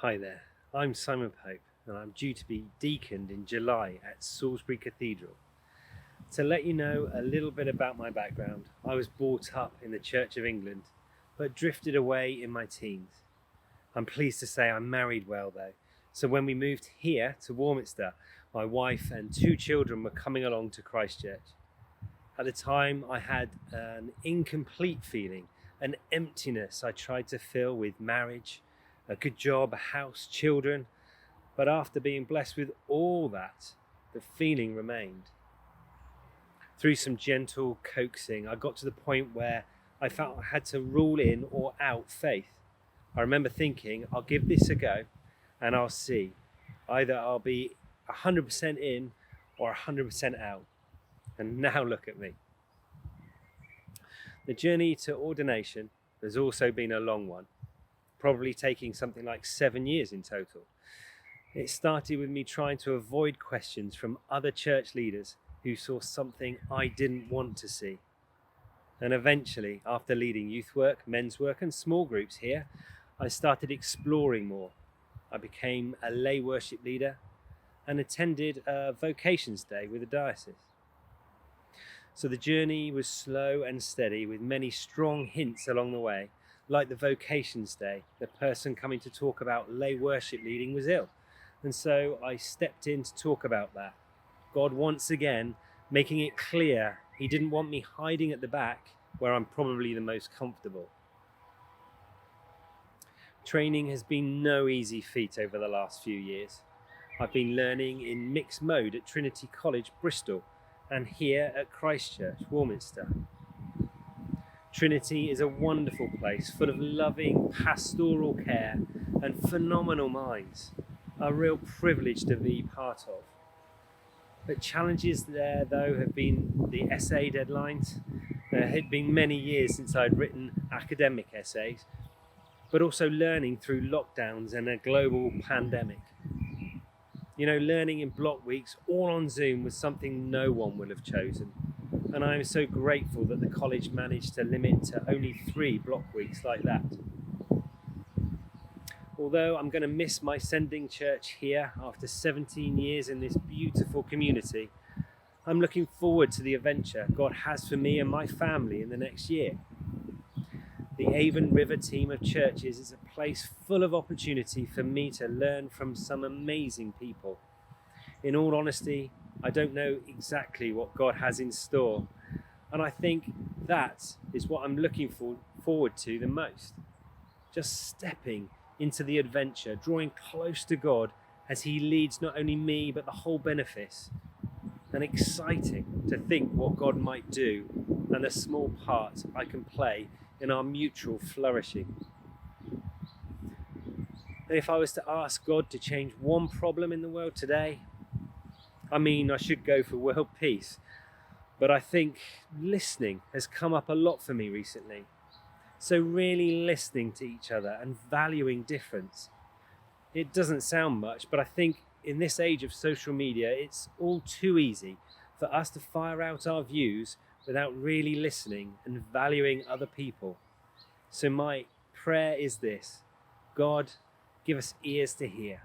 Hi there, I'm Simon Pope and I'm due to be deaconed in July at Salisbury Cathedral. To let you know a little bit about my background, I was brought up in the Church of England but drifted away in my teens. I'm pleased to say I'm married well though, so when we moved here to Warminster, my wife and 2 children were coming along to Christchurch. At the time I had an incomplete feeling, an emptiness I tried to fill with marriage, a good job, a house, children, but after being blessed with all that, the feeling remained. Through some gentle coaxing, I got to the point where I felt I had to rule in or out faith. I remember thinking, I'll give this a go and I'll see. Either I'll be 100% in or 100% out. And now look at me. The journey to ordination has also been a long one, probably taking something like 7 years in total. It started with me trying to avoid questions from other church leaders who saw something I didn't want to see. And eventually, after leading youth work, men's work and small groups here, I started exploring more. I became a lay worship leader and attended a vocations day with the diocese. So the journey was slow and steady with many strong hints along the way. Like the vocations day, the person coming to talk about lay worship leading was ill. And so I stepped in to talk about that. God once again making it clear he didn't want me hiding at the back where I'm probably the most comfortable. Training has been no easy feat over the last few years. I've been learning in mixed mode at Trinity College, Bristol, and here at Christchurch, Warminster. Trinity is a wonderful place full of loving pastoral care and phenomenal minds, a real privilege to be part of. The challenges there though have been the essay deadlines. It had been many years since I'd written academic essays, but also learning through lockdowns and a global pandemic. Learning in block weeks all on Zoom was something no one would have chosen. And I am so grateful that the college managed to limit to only 3 block weeks like that. Although I'm going to miss my sending church here after 17 years in this beautiful community, I'm looking forward to the adventure God has for me and my family in the next year. The Avon River team of churches is a place full of opportunity for me to learn from some amazing people. In all honesty, I don't know exactly what God has in store, and I think that is what I'm looking forward to the most. Just stepping into the adventure, drawing close to God as he leads not only me but the whole benefice, and exciting to think what God might do and the small part I can play in our mutual flourishing. And if I was to ask God to change one problem in the world today, I should go for world peace, but I think listening has come up a lot for me recently. So really listening to each other and valuing difference. It doesn't sound much, but I think in this age of social media, it's all too easy for us to fire out our views without really listening and valuing other people. So my prayer is this: God, give us ears to hear.